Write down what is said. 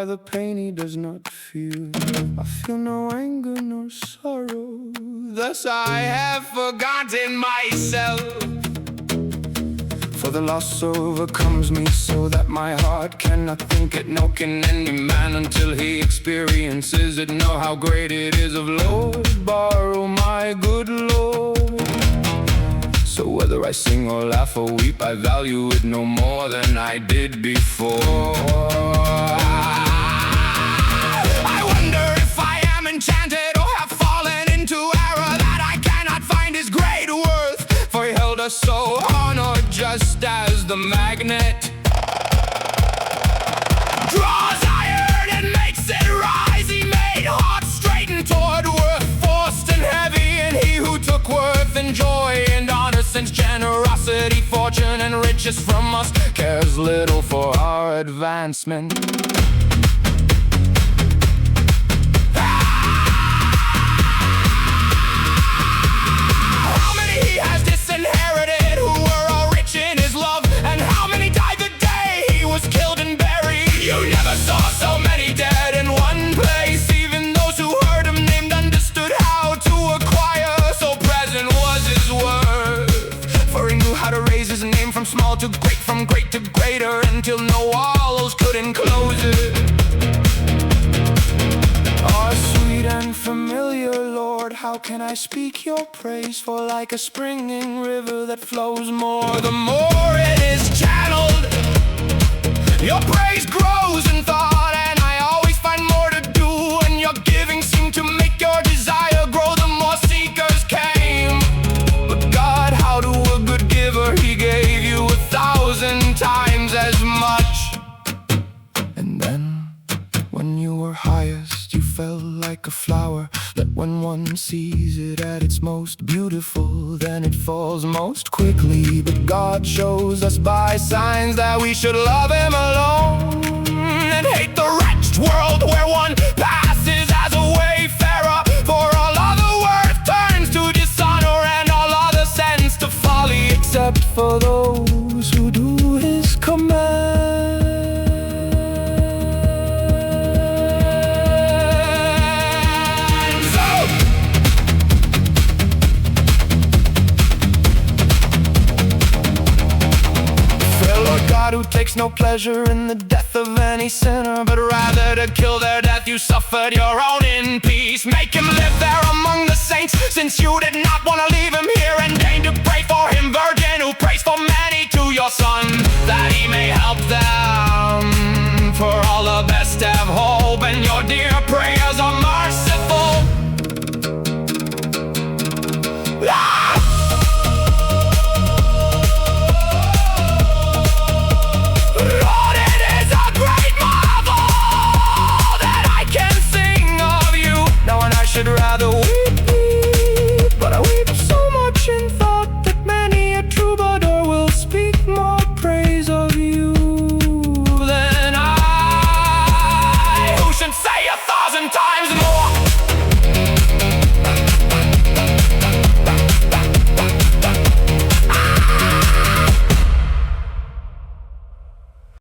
the pain he does not feel. I feel no anger nor sorrow, thus I have forgotten myself. For the loss overcomes me so that my heart cannot think it, nor can any man until he experiences it know how great it is of Lord, borrow my good Lord. So whether I sing or laugh or weep, I value it no more than I did before. I wonder if I am enchanted or have fallen into error, that I cannot find his great worth, for he held us so honored, just as the magnet draws iron and makes it rise. He made hearts straighten toward worth, forced and heavy, and he who took worth and joy and honor, since generosity, fortune, and riches from us, cares little for our advancement. How many he has disinherited who were all rich in his love, and how many died the day he was killed and buried? You never saw so many dead in one place. Even those who heard him named understood how to acquire, so present was his word. For he knew how to raise his name from small to great, from great to greater, until no walls could enclose it. Oh, sweet and familiar Lord, how can I speak your praise? For like a springing river that flows more, the more it is channeled, your praise grows in thought, and I always find more to do, and your giving seemed to make your desire grow. The more seekers came, but God, how to a good giver, he gave you 1,000 times as much. And then, when you were highest, you fell like a flower, that when one sees it at its most beautiful, then it falls most quickly. But God shows us by signs that we should love him alone, and hate the wretched world where one passes as a wayfarer, for all other worth turns to dishonor, and all other sense to folly, except for those who do his commands. God, who takes no pleasure in the death of any sinner, but rather to kill their death you suffered your own in peace. Make him live there among the saints, since you did not want to leave him here, and deign to pray for him, Virgin, who prays for many to your Son, that he may help them. For all the best have hope, and your dear prayers are